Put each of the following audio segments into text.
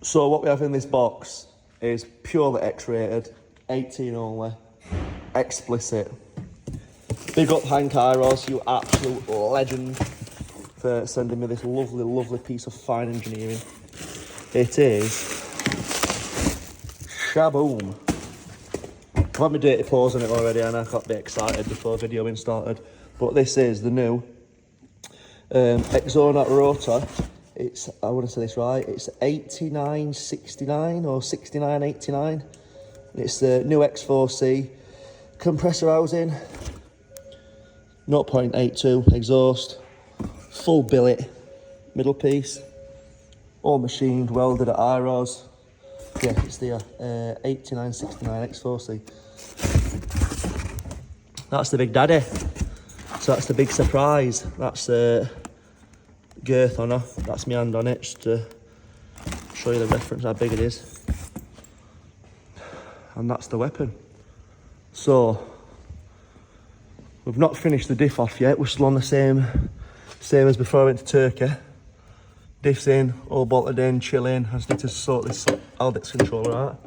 So what we have in this box is purely X-rated, 18 only, explicit. Big up Hank IROZ, you absolute legend, for sending me this lovely, lovely piece of fine engineering. It is shaboom. I've had my dirty paws on it already and I got a bit excited before videoing started. But this is the new Exonat rotor. It's, I want to say this right, it's 8969 or 6989. It's the new X4C compressor housing, 0.82 exhaust, full billet, middle piece, all machined, welded at IROZ. Yeah, it's the 8969 X4C. That's the big daddy. So that's the big surprise. That's girth on her. That's my hand on it, just to show you the reference how big it is. And that's the weapon. So we've not finished the diff off yet. We're still on the same as before I went to Turkey. Diff's in, all bolted in, chilling. I just need to sort this Aldix controller out.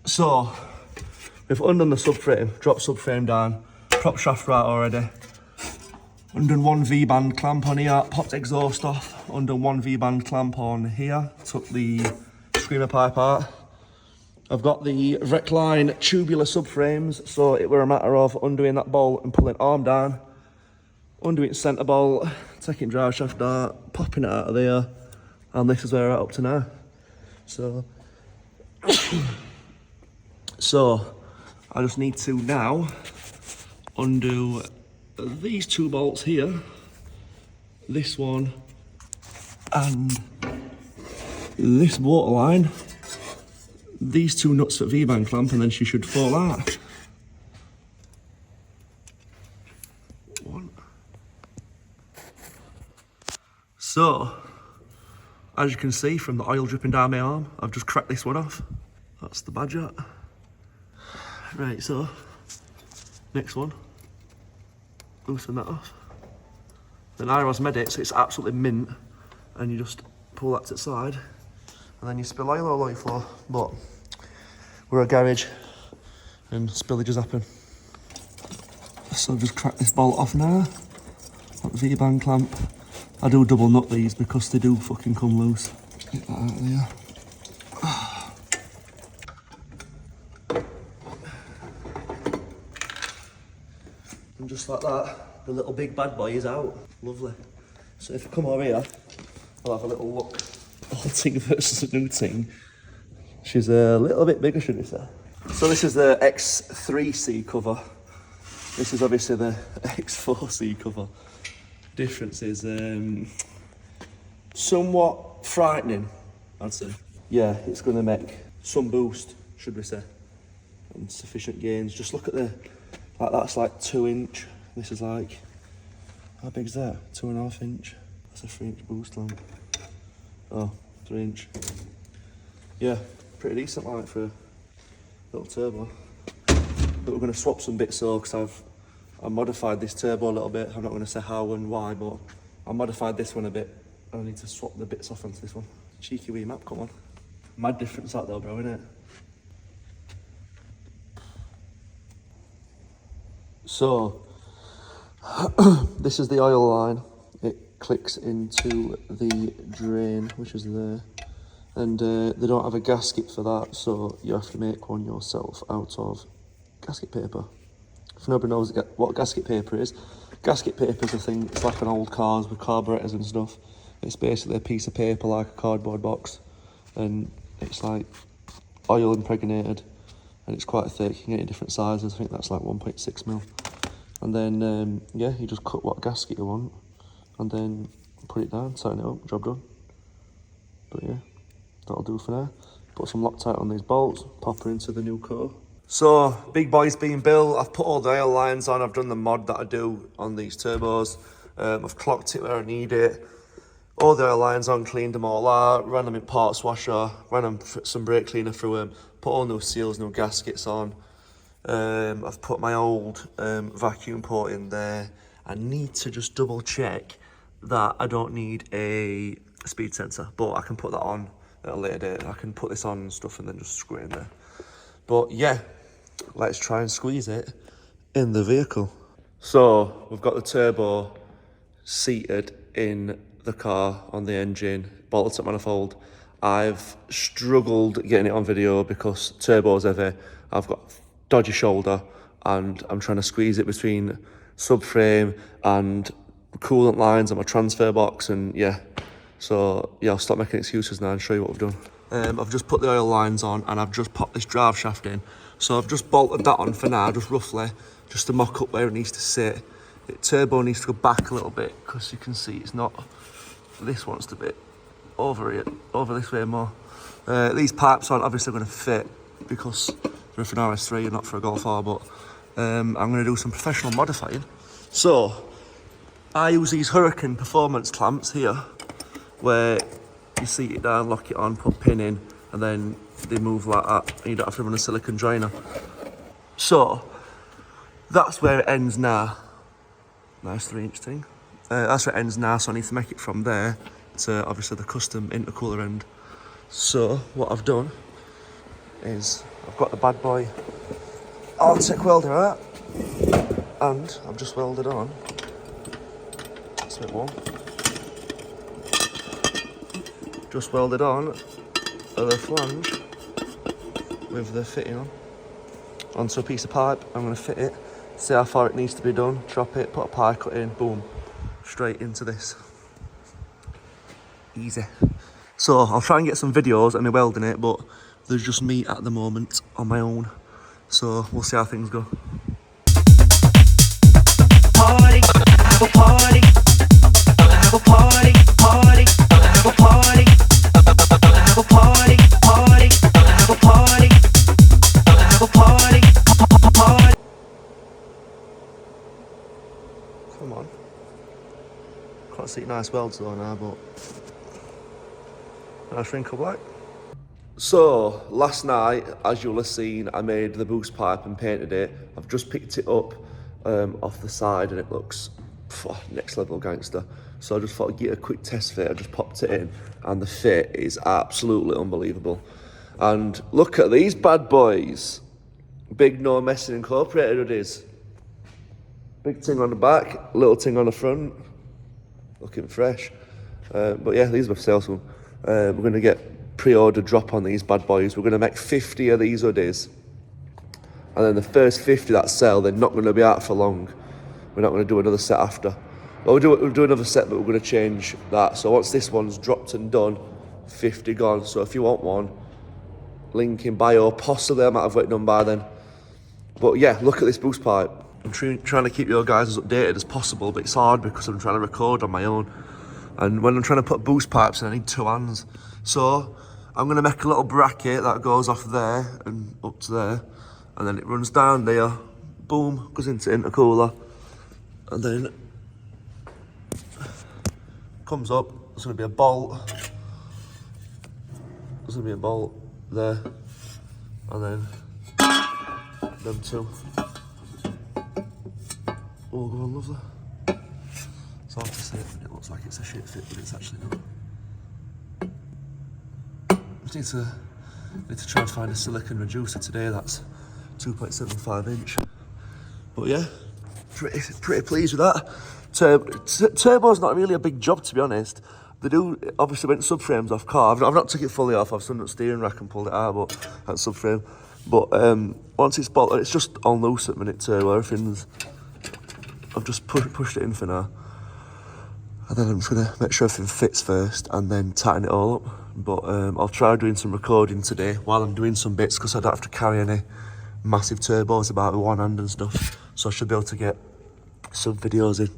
So we've undone the subframe, dropped subframe down, prop shaft right already. Undone one V-band clamp on here, popped exhaust off, undone one V-band clamp on here, took the screamer pipe out. I've got the Recline tubular subframes, so it were a matter of undoing that bolt and pulling arm down, undoing centre bolt, taking drive shaft out, popping it out of there, and this is where we're at up to now. So, I just need to now undo these two bolts here, this one, and this water line, these two nuts for V-band clamp, and then she should fall out. One. So, as you can see from the oil dripping down my arm, I've just cracked this one off. That's the badger. Right, so, next one. Loosen that off. Then IROZ made it, so it's absolutely mint, and you just pull that to the side, and then you spill oil all over your floor. But we're a garage, and spillages happen. So I've just cracked this bolt off now. That V-band clamp. I do double nut these because they do fucking come loose. Get that out of there. And just like that, the little big bad boy is out. Lovely. So if I come over here, I'll have a little look. Old ting versus a new ting. She's a little bit bigger, should we say. So this is the X3C cover. This is obviously the X4C cover. Difference is somewhat frightening, I'd say. Yeah, it's going to make some boost, should we say, and sufficient gains. Just look at the, like that's like 2 inch. This is like, how big's that? 2.5 inch. That's a 3 inch boost lamp. Oh, 3 inch. Yeah, pretty decent like for a little turbo. But we're going to swap some bits though, because I modified this turbo a little bit. I'm not going to say how and why, but I modified this one a bit. I need to swap the bits off onto this one. Cheeky wee map, come on. Mad difference that though, bro, innit? So, this is the oil line. It clicks into the drain, which is there. And they don't have a gasket for that, so you have to make one yourself out of gasket paper. If nobody knows what gasket paper is a thing, it's like an old cars with carburetors and stuff. It's basically a piece of paper like a cardboard box, and it's like oil impregnated, and it's quite thick. You can get in different sizes. I think that's like 1.6 mil. And then, yeah, you just cut what gasket you want, and then put it down, tighten it up, job done. But yeah, that'll do for now. Put some Loctite on these bolts, pop her into the new core. So, big boy's being built. I've put all the oil lines on. I've done the mod that I do on these turbos. I've clocked it where I need it. All the oil lines on, cleaned them all out, ran them in parts washer, ran them some brake cleaner through them, put all new seals, new gaskets on. I've put my old vacuum port in there. I need to just double check that I don't need a speed sensor, but I can put that on at a later date. I can put this on and stuff and then just screw it in there. But yeah, let's try and squeeze it in the vehicle. So we've got the turbo seated in the car on the engine, bolted top manifold. I've struggled getting it on video because turbo's heavy. I've got dodgy shoulder and I'm trying to squeeze it between subframe and coolant lines on my transfer box, and yeah. So yeah, I'll stop making excuses now and show you what we've done. I've just put the oil lines on and I've just popped this drive shaft in. So I've just bolted that on for now, just roughly, just to mock up where it needs to sit. The turbo needs to go back a little bit because you can see it's not, this wants to be over it, over this way more. These pipes aren't obviously going to fit because they're for an RS3 and not for a Golf R, but I'm going to do some professional modifying. So I use these Hurricane performance clamps here, where you seat it down, lock it on, put pin in, and then they move like that, and you don't have to run a silicone joiner. So that's where it ends now. Nice 3-inch thing. That's where it ends now, so I need to make it from there to obviously the custom intercooler end. So what I've done is I've got the bad boy Arctic welder out, and I've just welded on. It's a bit warm. Just welded on the flange with the fitting on onto a piece of pipe. I'm going to fit it, see how far it needs to be done, chop it, put a pie cut in, boom, straight into this. Easy. So I'll try and get some videos of me welding it, but there's just me at the moment on my own. So we'll see how things go. Party, have a party, have a party, party, have a party, have a party, party, have a party, have a party, party. Come on. Can't see nice welds though now, but nice wrinkle black. So last night, as you'll have seen, I made the boost pipe and painted it. I've just picked it up off the side and it looks next level gangster. So I just thought I'd get a quick test fit. I just popped it in and the fit is absolutely unbelievable. And look at these bad boys. Big no messing incorporated it is. Big ting on the back, little ting on the front. Looking fresh. But yeah, these are for sale soon. We're going to get pre-order drop on these bad boys. We're going to make 50 of these hoodies, and then the first 50 that sell, they're not going to be out for long. We're not going to do another set after. Well, we'll do another set, but we're going to change that. So once this one's dropped and done, 50 gone. So if you want one, link in bio. Possibly I might have waited on by then. But yeah, look at this boost pipe. I'm trying to keep your guys as updated as possible, but it's hard because I'm trying to record on my own. And when I'm trying to put boost pipes in, I need two hands. So I'm going to make a little bracket that goes off there and up to there. And then it runs down there, boom, goes into intercooler. And then comes up, there's going to be a bolt. There's going to be a bolt there. And then them two. Oh, go on, lovely. It's hard to say, it looks like it's a shit fit, but it's actually not. I need to try and find a silicone reducer today that's 2.75 inch. But yeah, pretty pleased with that. Turbo's not really a big job, to be honest. They do obviously went subframes off car. I've not took it fully off. I've done the steering rack and pulled it out, but that's subframe. But once it's bolted, it's just on loose at the minute too. Everything's. I've just pushed it in for now. And then I'm just going to make sure everything fits first and then tighten it all up. But I'll try doing some recording today while I'm doing some bits, because I don't have to carry any massive turbos about with one hand and stuff. So I should be able to get some videos in.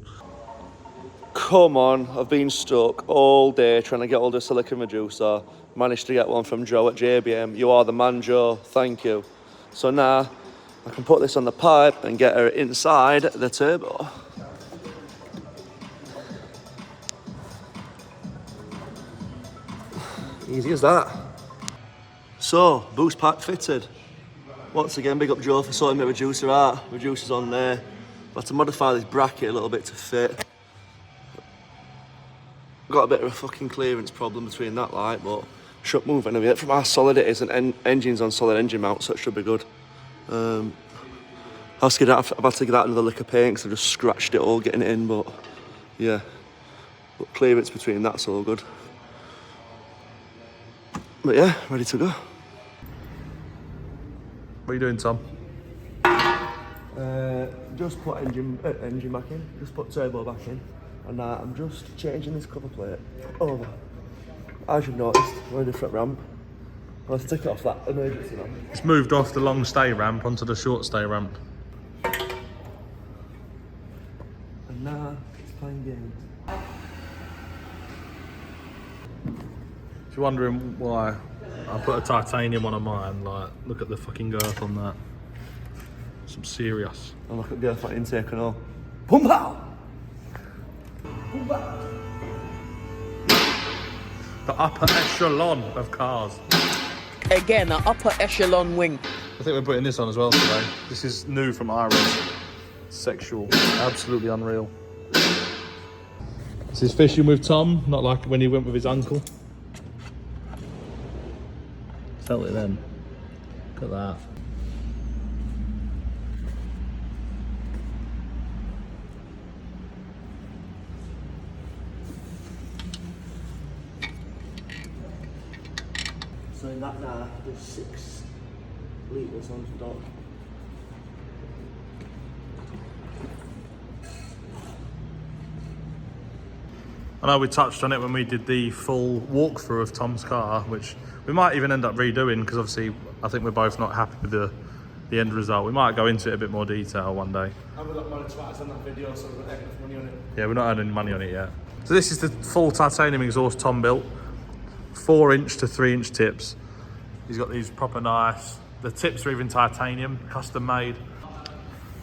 Come on, I've been stuck all day trying to get hold of a silicone reducer. Managed to get one from Joe at JBM. You are the man, Joe. Thank you. So now I can put this on the pipe and get her inside the turbo. Easy as that. So, boost pipe fitted. Once again, big up Joe for sorting my reducer out. Reducer's on there. I've had to modify this bracket a little bit to fit. Got a bit of a fucking clearance problem between that light, but should move anyway. From how solid it is, and engine's on solid engine mount, so it should be good. I was scared I've had to give that another lick of paint because I just scratched it all getting it in, but yeah. But clearance between that's all good. But yeah, ready to go. What are you doing, Tom? Just put engine back in, just put turbo back in, and I'm just changing this cover plate over. As you've noticed, we're in a different ramp. I'll have to take it off that emergency ramp. It's moved off the long stay ramp onto the short stay ramp. And now it's playing games. If you're wondering why I put a titanium on mine, like, look at the fucking girth on that. Some serious. And look at the girth intake and all. Pump out! Pump out! The upper echelon of cars. Again, an upper echelon wing. I think we're putting this on as well today. This is new from IROZ. Sexual. Absolutely unreal. This is fishing with Tom, not like when he went with his uncle. Felt it then. Look at that. So in that now, there's 6 litres on stock. I know we touched on it when we did the full walkthrough of Tom's car, which we might even end up redoing because obviously I think we're both not happy with the end result. We might go into it a bit more detail one day. And we've got monetized on that video, so we've got enough money on it. Yeah, we're not earning money on it yet. So this is the full titanium exhaust Tom built. 4-inch to 3-inch tips. He's got these proper nice, the tips are even titanium, custom made.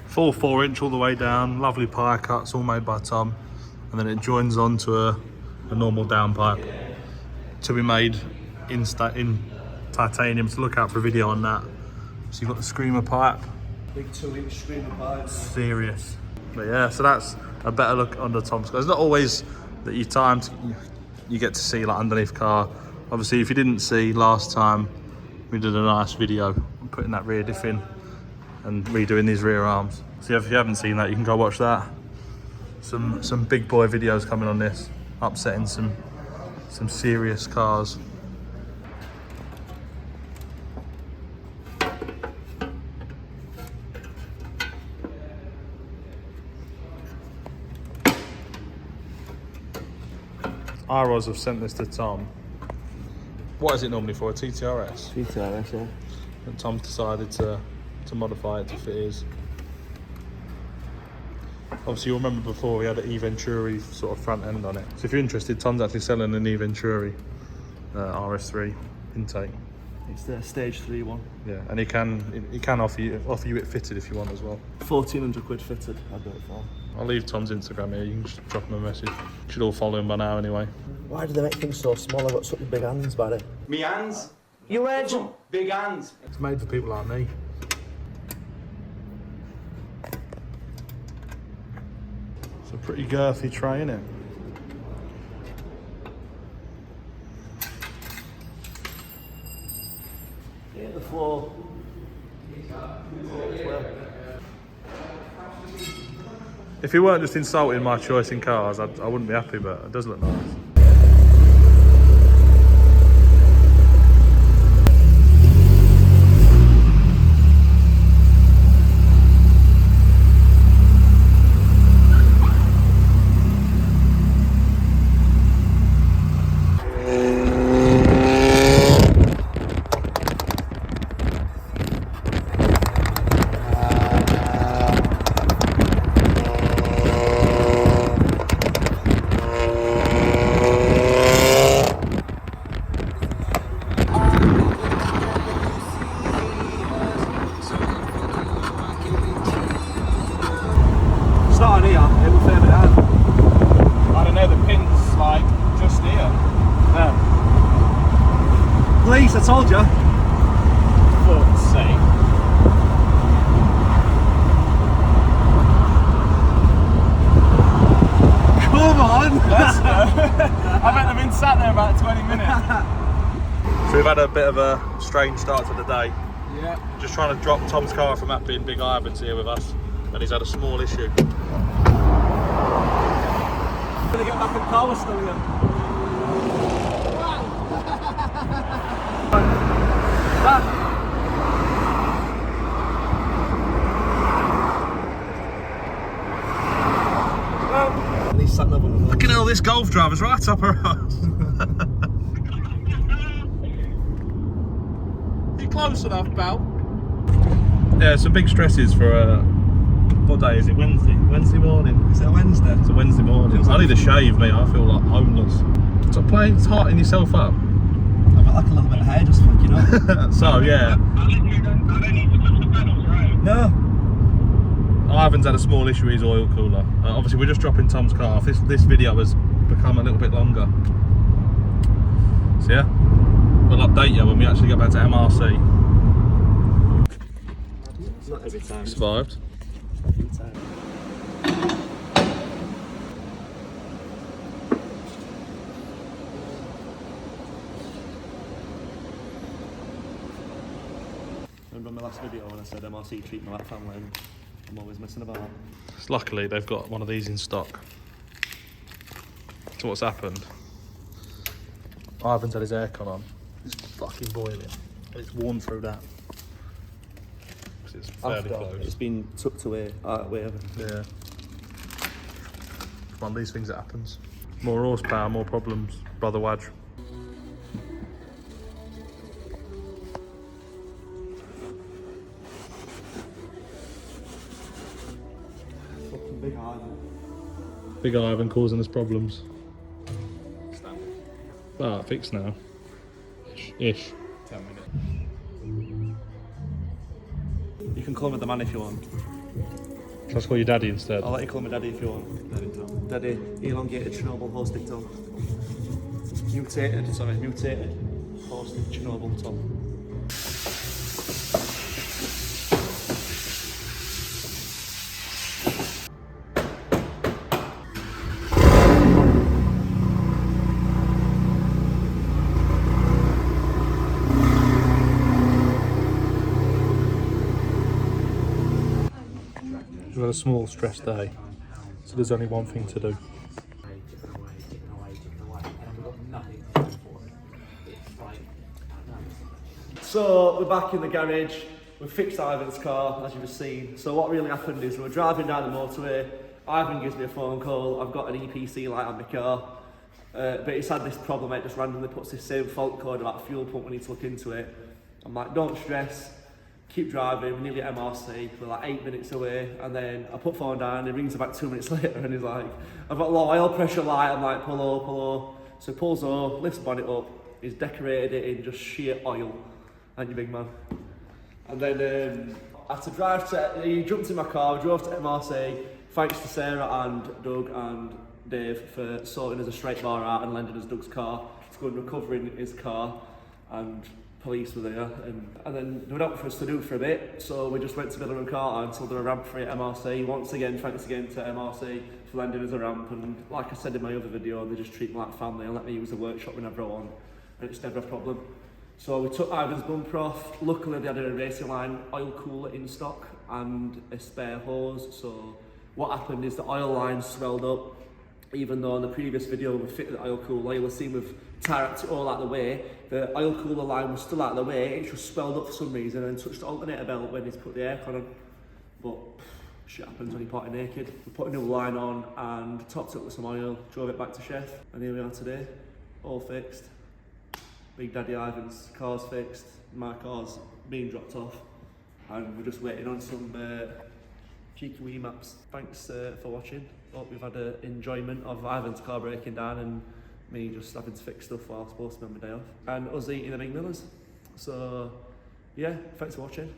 Full 4-inch all the way down, lovely pie cuts, all made by Tom. And then it joins onto a normal downpipe to be made in titanium. So look out for a video on that. So you've got the screamer pipe. Big 2-inch screamer pipe. Serious. But yeah, so that's a better look under Tom's car. It's not always that you get to see like underneath car. Obviously, if you didn't see last time, we did a nice video putting that rear diff in and redoing these rear arms. So if you haven't seen that, you can go watch that. Some big boy videos coming on this, upsetting some serious cars. IROZ have sent this to Tom. What is it normally for? A TTRS? TTRS, yeah. And Tom's decided to modify it to fit his. Obviously, you'll remember before we had an E-Venturi sort of front end on it. So if you're interested, Tom's actually selling an E-Venturi RS3 intake. It's the stage 3 one. Yeah, and he can offer you it fitted if you want as well. 1,400 quid fitted, I'd do it for. I'll leave Tom's Instagram here, you can just drop him a message. You should all follow him by now anyway. Why do they make things so small? I've got such big hands, Barry. Me hands? You heard? Big hands. It's made for people like me. It's a pretty girthy tray, isn't it? Yeah, the floor. If you weren't just insulting my choice in cars, I wouldn't be happy, but it does look nice. Not on here, it will further down. I don't know, the pin's like just here. Yeah. Police, I told you. Fuck's sake. Come on! Let's go. I bet they've been sat there about 20 minutes. So we've had a bit of a strange start to the day. Yeah. Just trying to drop Tom's car from that being Big Ivan's here with us, and he's had a small issue. Gonna get back in car, we're still here. Fucking hell, this Golf driver's right up her ass. You close enough, pal? Yeah, some big stresses for what day is it? Wednesday? Wednesday morning. Is it a Wednesday? It's a Wednesday morning. I need a shave, mate. I feel like homeless. Stop playing, it's hearting yourself up. I've got like a little bit of hair just fucking up. So, yeah. No. Ivan's had a small issue with his oil cooler. Obviously, we're just dropping Tom's car off. This video has become a little bit longer. So, yeah. We'll update you when we actually get back to MRC. Not every time. Survived. Every time. Remember my last video when I said MRC treat me like family and I'm always messing about? Luckily, they've got one of these in stock. So what's happened? Ivan's had his aircon on. It's fucking boiling. And it's warm through that. 'Cause it's fairly close. It's been tucked away, wherever. Yeah. One of these things that happens. More horsepower, more problems. Brother Wadge. Fucking big Ivan. Big Ivan causing us problems. Ah, fixed now. Ish. 10 minutes. You can call me the man if you want. Shall I call you Daddy instead? I'll let you call me Daddy if you want. Daddy Tom. Daddy, elongated Chernobyl hosted Tom. Mutated hosted Chernobyl Tom. We've had a small stress day, so there's only one thing to do. So we're back in the garage. We've fixed Ivan's car, as you've just seen. So what really happened is we were driving down the motorway. Ivan gives me a phone call. I've got an EPC light on my car, but it's had this problem. It just randomly puts this same fault code about fuel pump. We need to look into it. I'm like, don't stress. Keep driving, we're nearly at MRC, we're like 8 minutes away, and then I put phone down, he rings about 2 minutes later and he's like, I've got low oil pressure light, I'm like, pull over. So he pulls over, lifts the bonnet up, he's decorated it in just sheer oil, ain't you big man? And then I had to drive to, he jumped in my car, we drove to MRC, thanks to Sarah and Doug and Dave for sorting us a straight bar out and lending us Doug's car to go and recovering his car, and police were there, and then there was nothing for us to do for a bit, so we just went to Bellmans car until there were a ramp free at MRC. Once again, thanks again to MRC for lending us a ramp, and like I said in my other video, they just treat me like family and let me use the workshop whenever I want, and it's never a problem. So we took Ivan's bumper off. Luckily they had a racing line oil cooler in stock and a spare hose, so what happened is the oil line swelled up. Even though in the previous video we fitted the oil cooler, you'll see we've tapped it all out of the way. The oil cooler line was still out of the way, it just swelled up for some reason and touched the alternator belt when he's put the aircon on. But shit happens when you party naked. We put a new line on and topped it with some oil, drove it back to Chef, and here we are today, all fixed. Big Daddy Ivan's car's fixed, my car's being dropped off, and we're just waiting on some cheeky wee maps. Thanks for watching. Hope you've had an enjoyment of Ivan's car breaking down and me just having to fix stuff while I'm supposed to be on my day off. And us eating the Big Millers. So yeah, thanks for watching.